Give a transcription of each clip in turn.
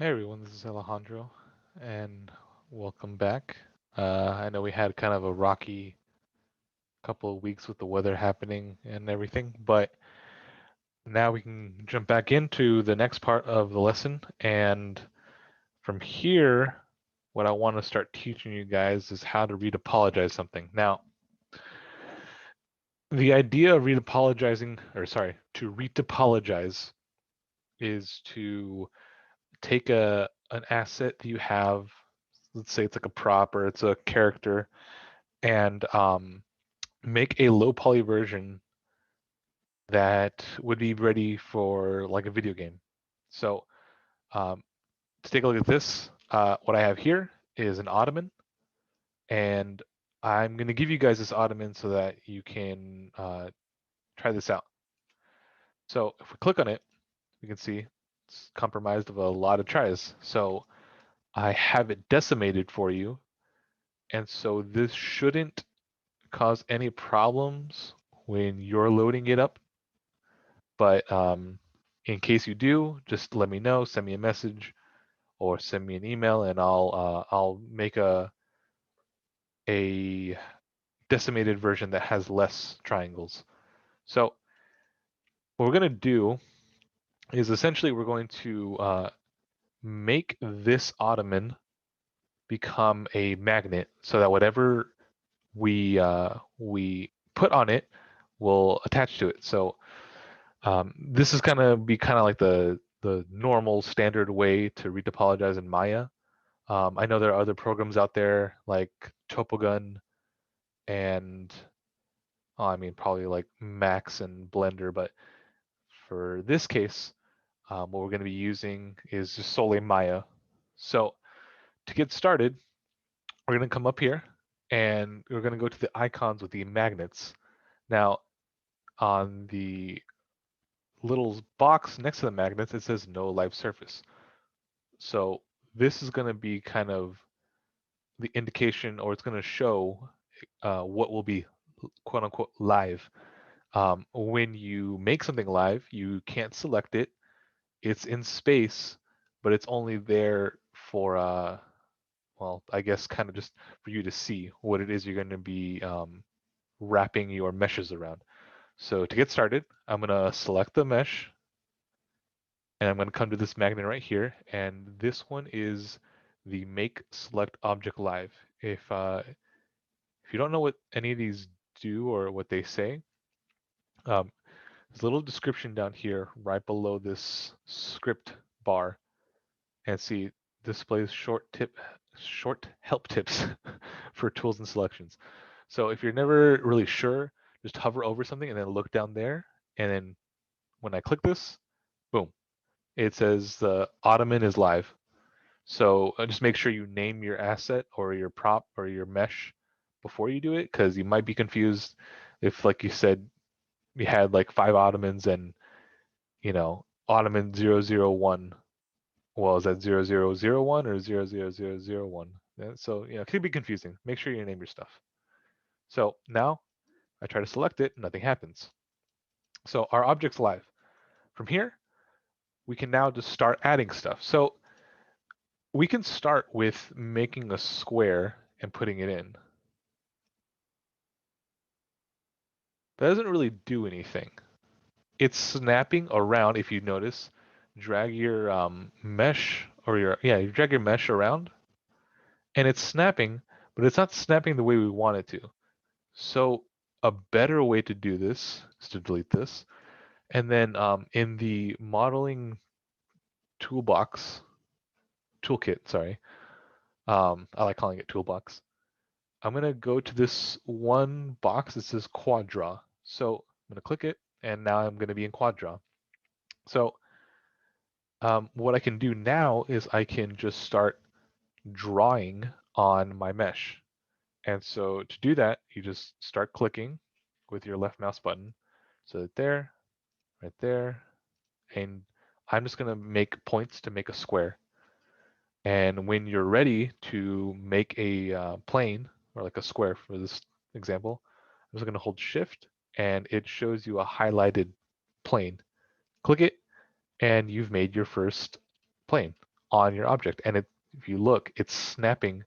Hey everyone, this is Alejandro, and welcome back. I know we had kind of a rocky couple of weeks with the weather happening and everything, but now we can jump back into the next part of the lesson. And from here, what I want to start teaching you guys is how to retopologize something. Now, the idea of retopologizing, or sorry, to retopologize is to take an asset that you have, let's say it's like a prop or it's a character, and make a low poly version that would be ready for like a video game. So um, to take a look at this, what I have here is an ottoman, and I'm going to give you guys this ottoman so that you can try this out. So if we click on it, you can see it's compromised of a lot of tries. So I have it decimated for you, and so this shouldn't cause any problems when you're loading it up. But in case you do, just let me know, send me a message or send me an email, and I'll make a decimated version that has less triangles. So what we're gonna do is essentially we're going to make this ottoman become a magnet so that whatever we put on it will attach to it. So this is gonna be kind of like the normal standard way to retopologize in Maya. I know there are other programs out there like Topogun and I mean probably like Max and Blender, but for this case, what we're going to be using is just solely Maya. So to get started, we're going to come up here and we're going to go to the icons with the magnets. Now on the little box next to the magnets, it says no live surface. So this is going to be kind of the indication, or it's going to show what will be quote unquote live. When you make something live, you can't select it. It's in space, but it's only there for, well, I guess kind of just for you to see what it is you're going to be wrapping your meshes around. So to get started, I'm going to select the mesh and I'm going to come to this magnet right here. And this one is the make select object live. If you don't know what any of these do or what they say, um, there's a little description down here right below this script bar, and see displays short help tips for tools and selections. So if you're never really sure, just hover over something and then look down there, and then when I click this, boom, it says the ottoman is live. So just make sure you name your asset or your prop or your mesh before you do it, because you might be confused if, like you said, you had like 5 ottomans and ottoman 001. Well, is that 0001 or 00001? So it could be confusing. Make sure you name your stuff. So now I try to select it, nothing happens. So our object's live. From here, we can now just start adding stuff. So we can start with making a square and putting it in. That doesn't really do anything. It's snapping around. If you notice, drag your mesh or you drag your mesh around, and it's snapping, but it's not snapping the way we want it to. So a better way to do this is to delete this, and then in the modeling toolbox toolkit, sorry, I like calling it toolbox. I'm gonna go to this one box that says quad draw. So I'm gonna click it, and now I'm gonna be in quad draw. So what I can do now is I can just start drawing on my mesh. And so to do that, you just start clicking with your left mouse button. So right there, and I'm just gonna make points to make a square. And when you're ready to make a plane or like a square for this example, I'm just gonna hold Shift and it shows you a highlighted plane. Click it and you've made your first plane. on your object. And if you look, it's snapping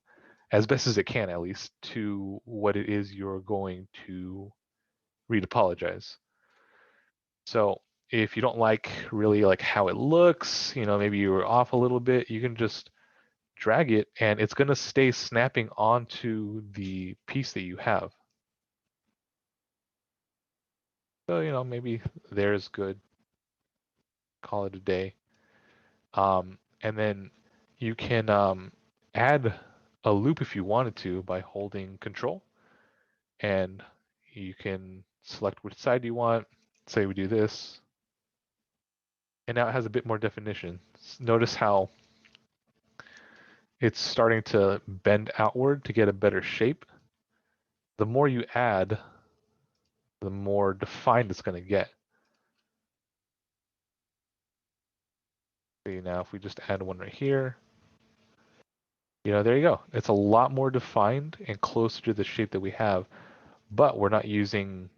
as best as it can, at least, to what it is you're going to retopologize. So if you don't like really like how it looks, maybe you were off a little bit, you can just drag it and it's going to stay snapping onto the piece that you have. So, maybe there's good, call it a day. And then you can add a loop if you wanted to by holding Control, and you can select which side you want. Say we do this, and now it has a bit more definition. Notice how it's starting to bend outward to get a better shape. The more you add, the more defined it's going to get. See, now if we just add one right here, there you go. It's a lot more defined and closer to the shape that we have, but we're not using,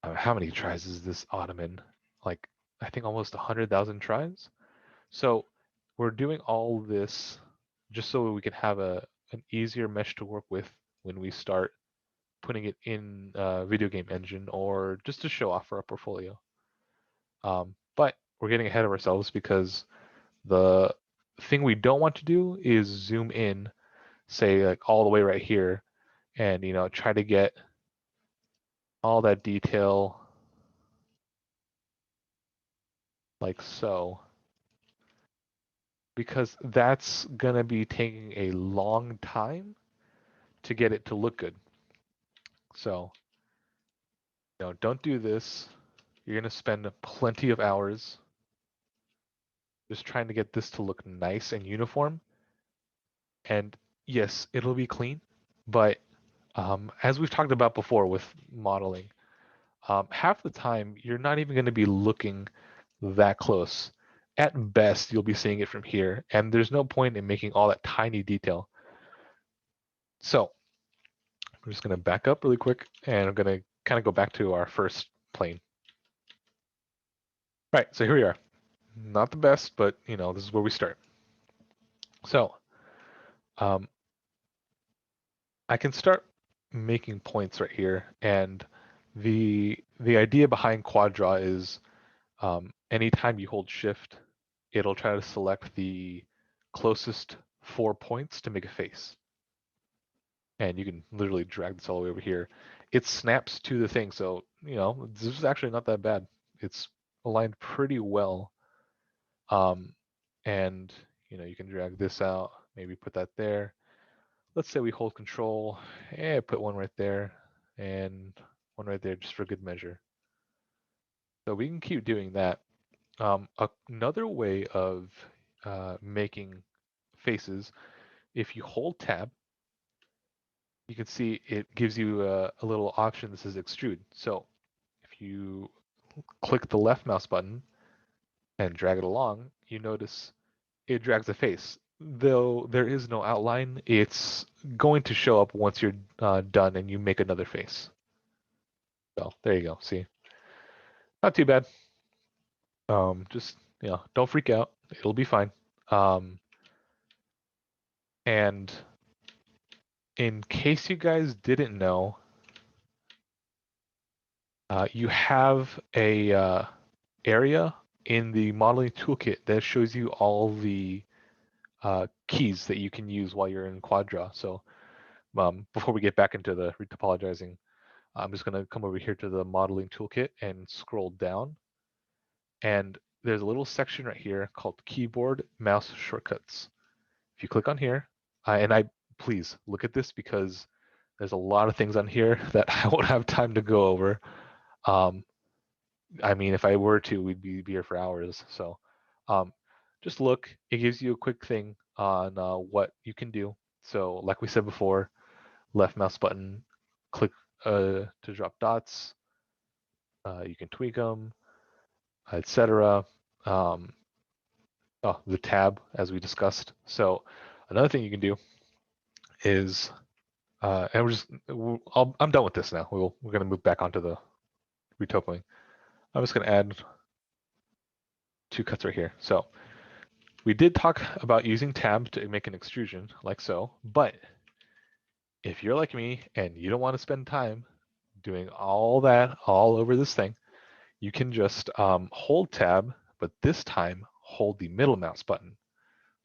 how many tries is this ottoman? Like, I think almost 100,000 tries. So we're doing all this just so we can have an easier mesh to work with when we start putting it in a video game engine, or just to show off for our portfolio. But we're getting ahead of ourselves because the thing we don't want to do is zoom in, say like all the way right here, and try to get all that detail like so, because that's gonna be taking a long time to get it to look good. So don't do this. You're gonna spend plenty of hours just trying to get this to look nice and uniform. And yes, it'll be clean, but as we've talked about before with modeling, half the time you're not even going to be looking that close. At best, you'll be seeing it from here, and there's no point in making all that tiny detail. So I'm just going to back up really quick, and I'm going to kind of go back to our first plane. Right, so here we are. Not the best, but this is where we start. So I can start making points right here, and the idea behind quad draw is anytime you hold shift, it'll try to select the closest 4 points to make a face. And you can literally drag this all the way over here. It snaps to the thing, so this is actually not that bad. It's aligned pretty well. And you can drag this out, maybe put that there. Let's say we hold Control, and put one right there, and one right there, just for good measure. So we can keep doing that. Another way of making faces, if you hold Tab, you can see it gives you a little option that says Extrude. So if you click the left mouse button and drag it along, you notice it drags a face. Though there is no outline, it's going to show up once you're done and you make another face. So there you go. See, not too bad. Just don't freak out. It'll be fine. And in case you guys didn't know, you have a area in the modeling toolkit that shows you all the keys that you can use while you're in QuadDraw. So before we get back into the retopologizing, I'm just going to come over here to the modeling toolkit and scroll down. And there's a little section right here called keyboard mouse shortcuts. If you click on here, and please look at this because there's a lot of things on here that I won't have time to go over. I mean, if I were to, we'd be here for hours. So just look. It gives you a quick thing on what you can do. So like we said before, left mouse button, click to drop dots. You can tweak them, etc. Oh, the tab, as we discussed. So another thing you can do is, and I'm done with this now. We're going to move back onto the retopoing. I'm just going to add 2 cuts right here. So We did talk about using tab to make an extrusion like so, but if you're like me and you don't want to spend time doing all that all over this thing, you can just hold tab, but this time hold the middle mouse button.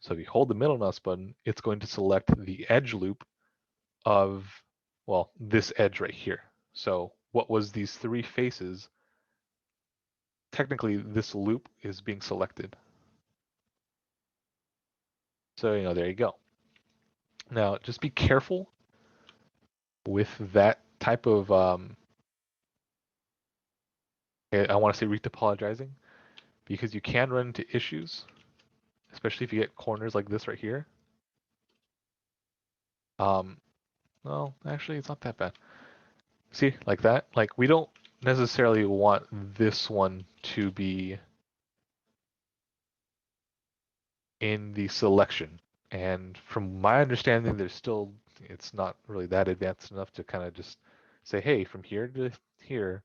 So if you hold the middle mouse button, it's going to select the edge loop of, well, this edge right here. So what was these three faces? Technically, this loop is being selected. So, there you go. Now, just be careful with that type of, I want to say retopologizing, because you can run into issues, especially if you get corners like this right here. Well, actually, it's not that bad. See, like that? Like, we don't necessarily want this one to be in the selection. And from my understanding, it's not really that advanced enough to kind of just say, hey, from here to here,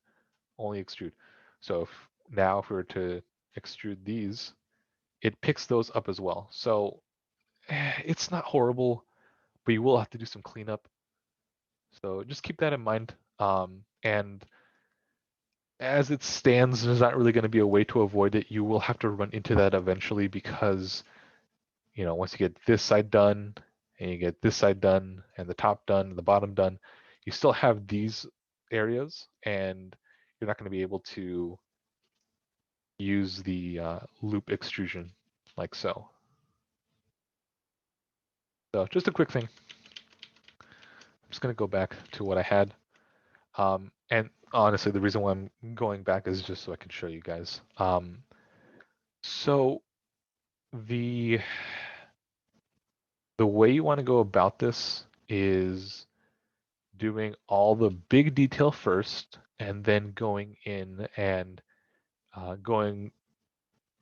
only extrude. So if we were to extrude these, it picks those up as well. So it's not horrible, but you will have to do some cleanup. So just keep that in mind. And as it stands, there's not really going to be a way to avoid it. You will have to run into that eventually because, once you get this side done and you get this side done and the top done and the bottom done, you still have these areas and you're not going to be able to use the loop extrusion like so. So just a quick thing. I'm just going to go back to what I had. And honestly, the reason why I'm going back is just so I can show you guys. So the way you want to go about this is doing all the big detail first and then going in and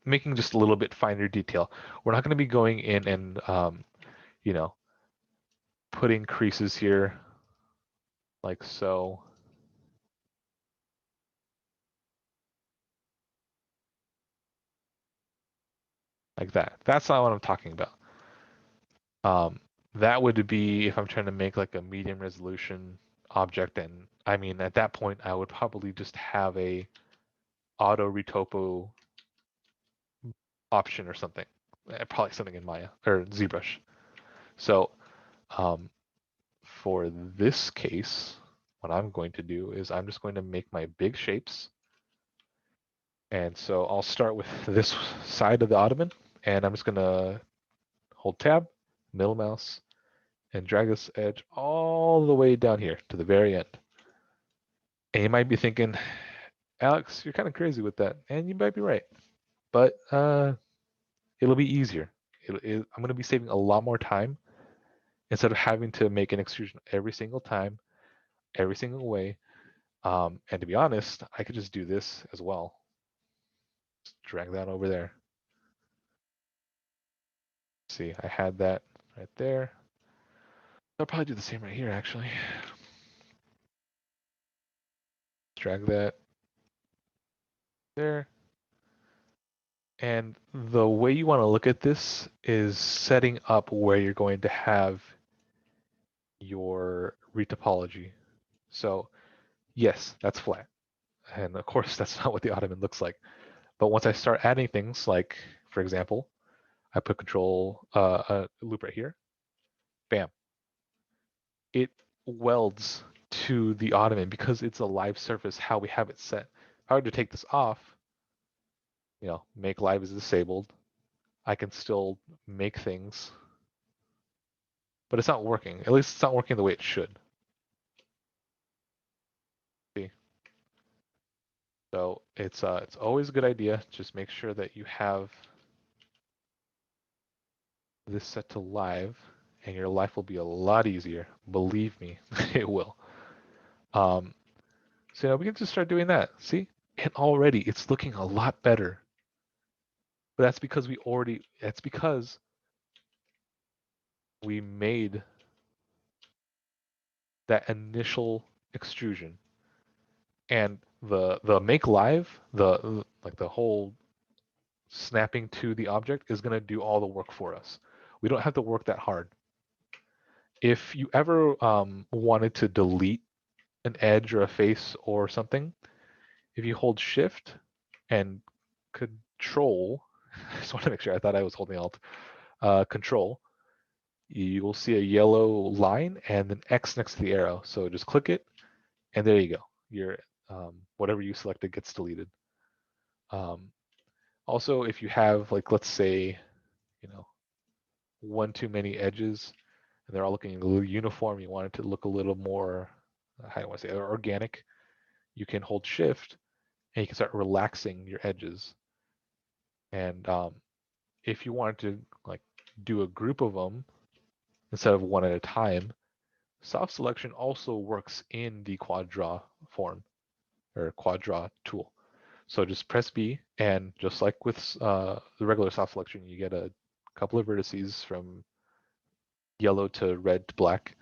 making just a little bit finer detail. We're not going to be going in and you know putting creases here like so. Like that. That's not what I'm talking about. That would be if I'm trying to make like a medium resolution object, and I mean at that point I would probably just have a auto retopo option or something, probably something in Maya or ZBrush. So um, for this case, what I'm going to do is I'm just going to make my big shapes. And so I'll start with this side of the ottoman, and I'm just going to hold tab, middle mouse, and drag this edge all the way down here to the very end. And you might be thinking, Alex, you're kind of crazy with that. And you might be right. But it'll be easier. I'm going to be saving a lot more time instead of having to make an extrusion every single time, every single way. And to be honest, I could just do this as well. Just drag that over there. See, I had that right there. I'll probably do the same right here, actually. Drag that there. And the way you want to look at this is setting up where you're going to have your retopology. So yes, that's flat. And of course, that's not what the ottoman looks like. But once I start adding things like, for example, I put control a loop right here, bam, it welds to the ottoman because it's a live surface how we have it set. If I were to take this off, make live is disabled, I can still make things, but it's not working. At least it's not working the way it should. See? So it's always a good idea. Just make sure that you have this set to live, and your life will be a lot easier. Believe me, it will. Um, so we can just start doing that. See? And already it's looking a lot better. But that's because we made that initial extrusion. And the make live, like the whole snapping to the object is going to do all the work for us. We don't have to work that hard. If you ever wanted to delete an edge or a face or something, if you hold Shift and Control, I just want to make sure, I thought I was holding Alt, Control, you will see a yellow line and an X next to the arrow. So just click it, and there you go. Your whatever you selected gets deleted. Also, if you have, like, let's say, you know, one too many edges, and they're all looking a little uniform, you want it to look a little more, how do I want to say, organic, you can hold Shift, and you can start relaxing your edges. And if you wanted to, like, do a group of them instead of one at a time, soft selection also works in the quad draw form or quad draw tool. So just press B, and just like with the regular soft selection, you get a couple of vertices from yellow to red to black.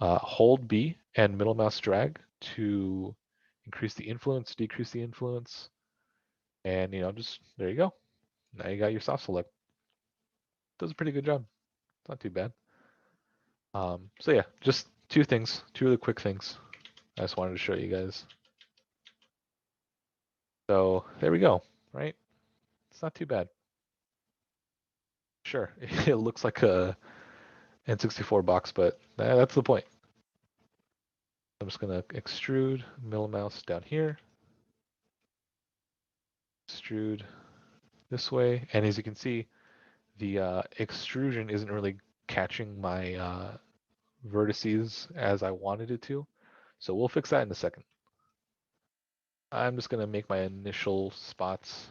Hold B and middle mouse drag to increase the influence, decrease the influence, and just there you go. Now you got your soft select. Does a pretty good job. It's not too bad. So yeah, just two things, two really quick things. I just wanted to show you guys. So there we go, right? It's not too bad. Sure, it looks like a N64 box, but that's the point. I'm just gonna extrude, middle mouse down here, extrude this way, and as you can see, the extrusion isn't really catching my vertices as I wanted it to. So we'll fix that in a second. I'm just gonna make my initial spots,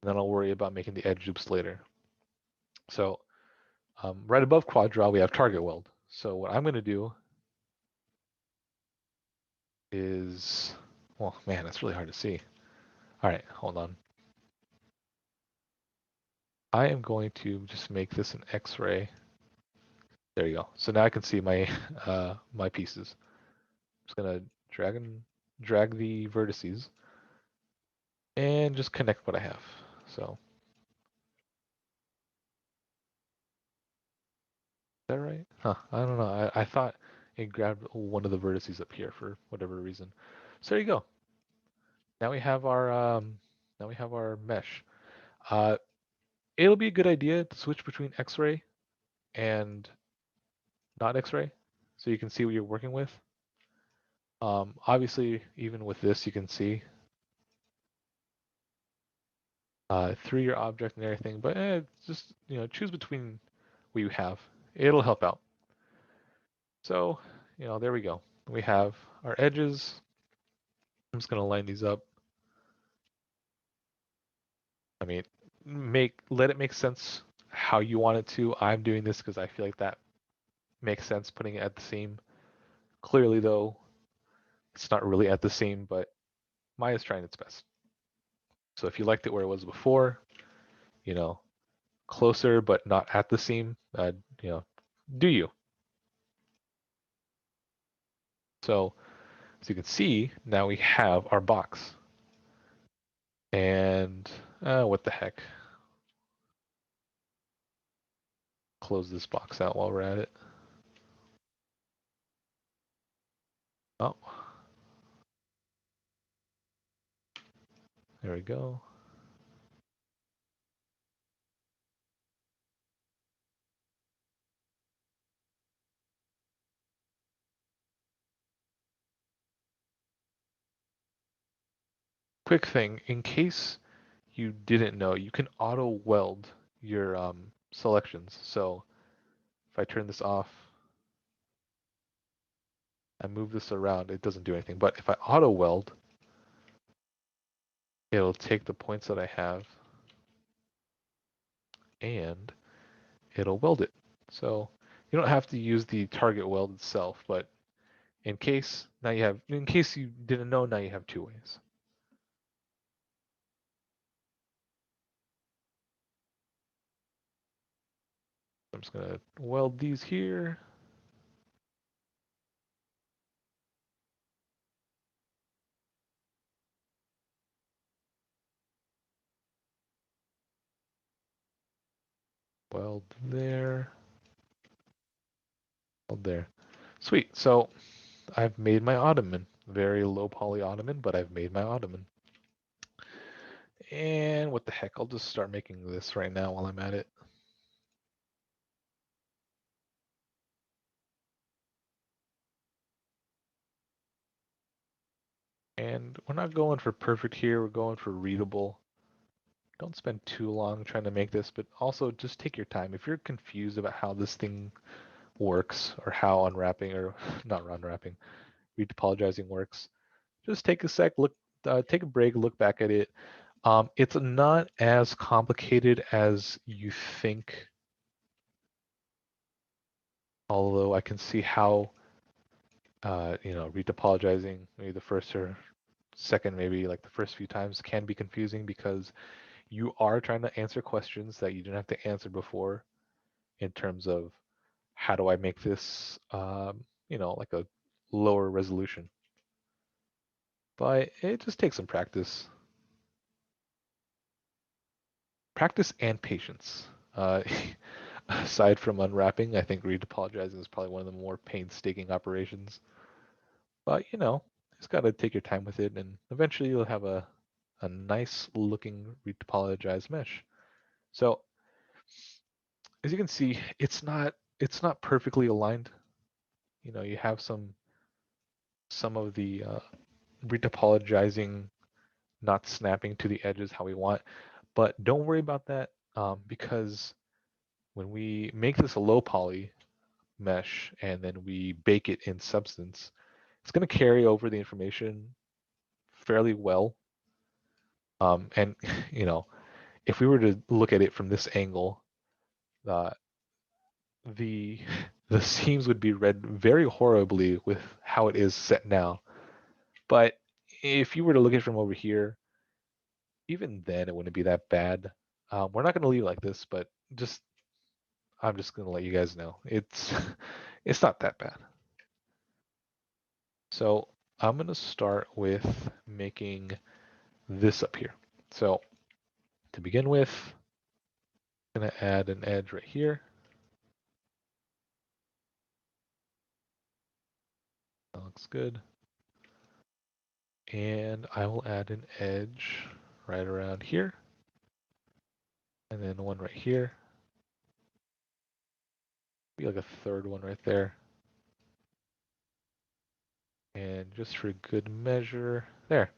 and then I'll worry about making the edge loops later. So right above quad draw, we have target weld. So what I'm gonna do is, well, man, it's really hard to see. All right, hold on. I am going to just make this an X-ray. There you go. So now I can see my my pieces. I'm just gonna drag the vertices and just connect what I have. So is that right? Huh, I don't know. I thought it grabbed one of the vertices up here for whatever reason. So there you go. Now we have our mesh. Uh, it'll be a good idea to switch between X-ray and not X-ray, so you can see what you're working with. Obviously, even with this, you can see through your object and everything, but just choose between what you have. It'll help out. So there we go. We have our edges. I'm just gonna line these up. I mean, let it make sense how you want it to. I'm doing this because I feel like that makes sense, putting it at the seam. Clearly, though, it's not really at the seam, but Maya's trying its best. So if you liked it where it was before, you know, closer but not at the seam, do you? So as you can see, now we have our box. And what the heck? Close this box out while we're at it. Oh, there we go. Quick thing, in case you didn't know, you can auto weld your selections. So if I turn this off, I move this around, it doesn't do anything. But if I auto weld, it'll take the points that I have and it'll weld it. So you don't have to use the target weld itself, but in case you didn't know, now you have two ways. I'm just gonna weld these here. Weld there. Weld there. Sweet. So I've made my ottoman. Very low poly ottoman, but I've made my ottoman. And what the heck, I'll just start making this right now while I'm at it. And we're not going for perfect here, we're going for readable. Don't spend too long trying to make this, but also just take your time. If you're confused about how this thing works or how unwrapping or not unwrapping, retopologizing works, just take a sec, take a break, look back at it. It's not as complicated as you think, although I can see how, retopologizing maybe the first or second, maybe like the first few times can be confusing because you are trying to answer questions that you didn't have to answer before in terms of how do I make this, like a lower resolution. But it just takes some practice. Practice and patience. Aside from unwrapping, I think retopologizing is probably one of the more painstaking operations. But just got to take your time with it, and eventually you'll have a nice looking retopologized mesh. So as you can see, it's not perfectly aligned. You have some of the retopologizing not snapping to the edges how we want, but don't worry about that because when we make this a low poly mesh and then we bake it in substance, it's going to carry over the information fairly well. And if we were to look at it from this angle, uh, the the seams would be read very horribly with how it is set now. But if you were to look at it from over here, even then it wouldn't be that bad. We're not going to leave it like this, but I'm just going to let you guys know it's it's not that bad. So I'm going to start with making this up here. So to begin with, I'm going to add an edge right here. That looks good. And I will add an edge right around here. And then one right here. Be like a third one right there. And just for good measure, there.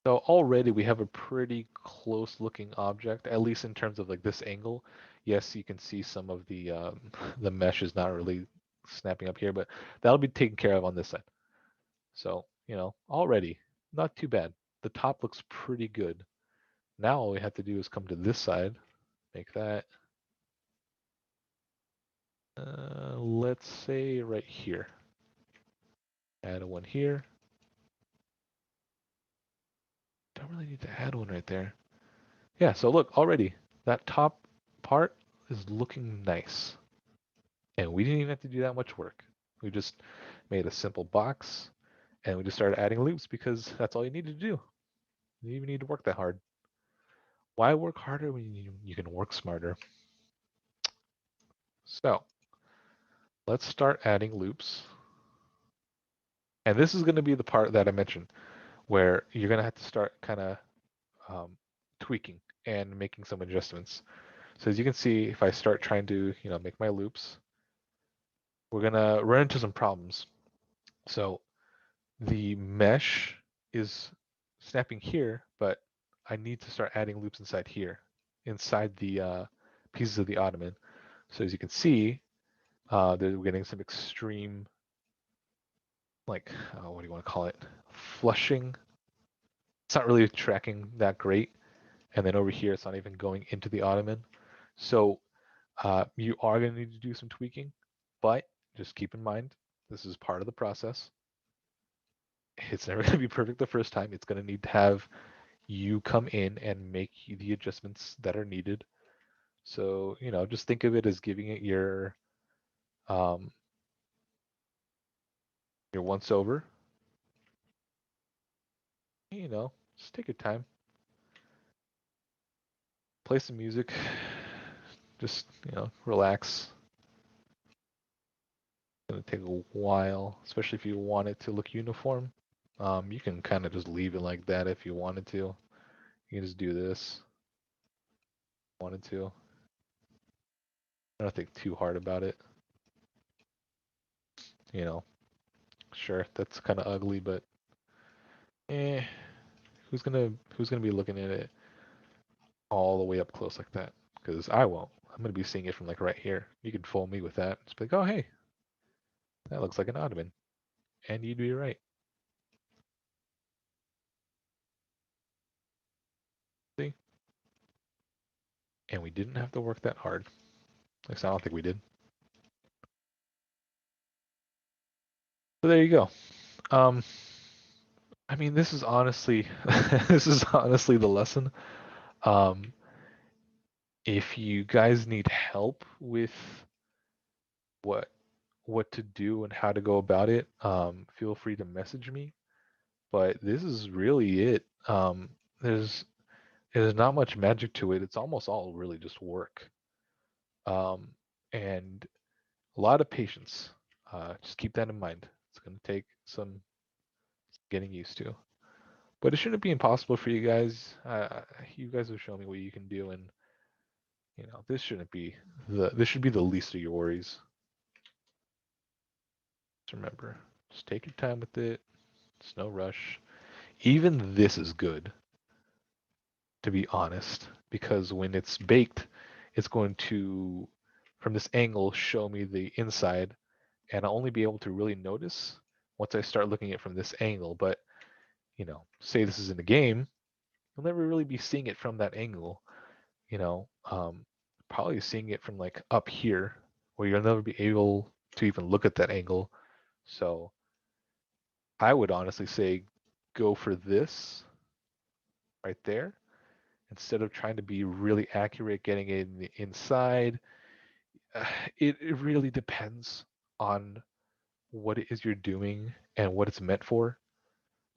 So already we have a pretty close looking object, at least in terms of like this angle. Yes, you can see some of the the mesh is not really snapping up here, but that'll be taken care of on this side. So, already not too bad. The top looks pretty good. Now all we have to do is come to this side, make that, let's say right here. Add one here. Don't really need to add one right there. Yeah, so look, already that top part is looking nice. And we didn't even have to do that much work. We just made a simple box and we just started adding loops because that's all you need to do. You don't even need to work that hard. Why work harder when you can work smarter? So let's start adding loops. And this is going to be the part that I mentioned where you're going to have to start kind of tweaking and making some adjustments. So as you can see, if I start trying to, make my loops, we're going to run into some problems. So the mesh is snapping here, but I need to start adding loops inside here, inside the pieces of the ottoman. So as you can see, we're getting some extreme, like, what do you want to call it? Flushing. It's not really tracking that great. And then over here, it's not even going into the ottoman. So you are going to need to do some tweaking, but just keep in mind, this is part of the process. It's never going to be perfect the first time. It's going to need to have you come in and make the adjustments that are needed. So, just think of it as giving it um, your once over. Just take your time. Play some music. Just, relax. It's gonna take a while, especially if you want it to look uniform. You can kind of just leave it like that if you wanted to. You can just do this. Wanted to. I don't think too hard about it. You know, sure, that's kind of ugly, but eh, who's gonna be looking at it all the way up close like that? Because I won't. I'm gonna be seeing it from like right here. You can fool me with that. Just be like, oh hey, that looks like an ottoman, and you'd be right. See, and we didn't have to work that hard. At least I don't think we did. So there you go. Um, I mean, this is honestly, this is honestly the lesson. Um, if you guys need help with what what to do and how to go about it, feel free to message me. But this is really it. There's there's not much magic to it. It's almost all really just work, um, and a lot of patience. Just keep that in mind. It's going to take some getting used to, but it shouldn't be impossible for you guys. You guys have shown me what you can do, and this shouldn't be this should be the least of your worries. Just remember, just take your time with it. It's no rush. Even this is good, to be honest, because when it's baked, it's going to, from this angle, show me the inside, and I'll only be able to really notice once I start looking at it from this angle. But, say this is in the game, you'll never really be seeing it from that angle, you know, um, probably seeing it from like up here, where you'll never be able to even look at that angle. So I would honestly say go for this right there instead of trying to be really accurate getting it in the inside. It really depends on what it is you're doing and what it's meant for.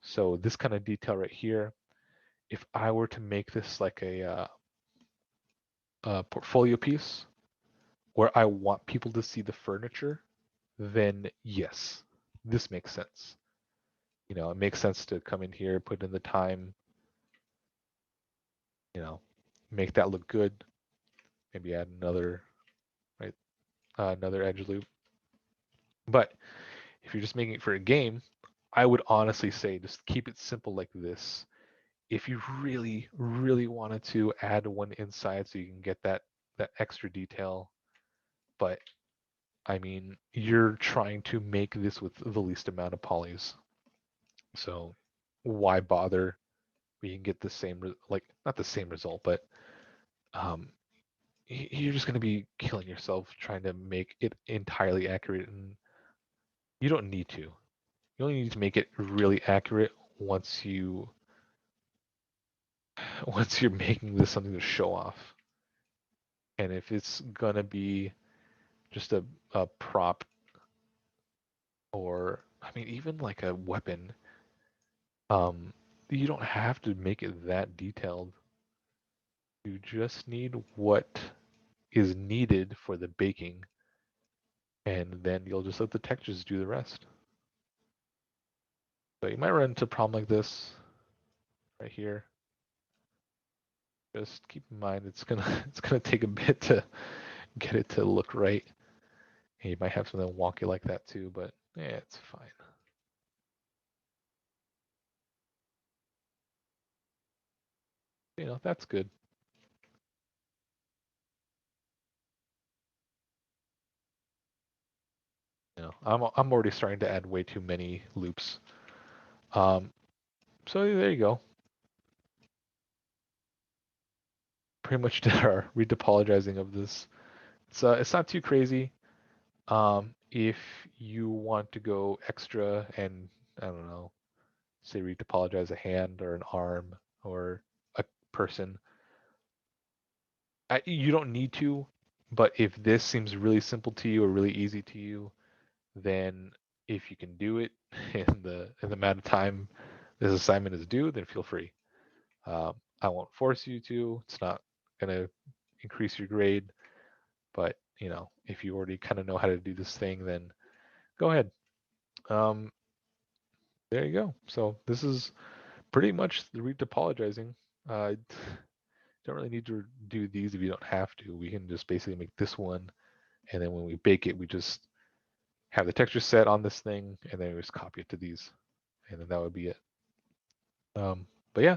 So this kind of detail right here, if I were to make this like a portfolio piece where I want people to see the furniture, then yes, this makes sense. It makes sense to come in here, put in the time, you know, make that look good. Maybe add another, right, another edge loop. But if you're just making it for a game, I would honestly say just keep it simple like this. If you really, really wanted to add one inside so you can get that extra detail, but I mean, you're trying to make this with the least amount of polys. So why bother? We can get the same, like not the same result, but um, you're just going to be killing yourself trying to make it entirely accurate, and you don't need to. You only need to make it really accurate once you once you're making this something to show off. And if it's gonna be just a prop, or I mean even like a weapon, um, you don't have to make it that detailed. You just need what is needed for the baking, and then you'll just let the textures do the rest. So you might run into a problem like this right here. Just keep in mind it's gonna it's gonna take a bit to get it to look right. And you might have something wonky like that too, but yeah, it's fine. That's good. I'm already starting to add way too many loops. Um, so there you go. Pretty much did our retopologizing of this. It's not too crazy. If you want to go extra and I don't know, say retopologize a hand or an arm or a person, you don't need to. But if this seems really simple to you or really easy to you, then if you can do it in the amount of time this assignment is due, then feel free. I won't force you to. It's not gonna increase your grade. But you know, if you already kind of know how to do this thing, then go ahead. Um, there you go. So this is pretty much the retopologizing. Uh, don't really need to do these if you don't have to. We can just basically make this one, and then when we bake it, we just have the texture set on this thing, and then we just copy it to these, and then that would be it. But yeah,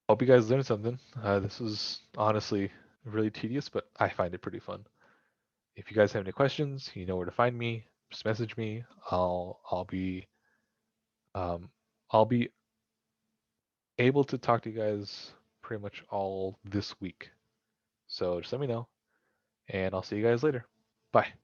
hope you guys learned something. This was honestly really tedious, but I find it pretty fun. If you guys have any questions, you know where to find me. Just message me. Um, I'll be able to talk to you guys pretty much all this week. So just let me know, and I'll see you guys later. Bye.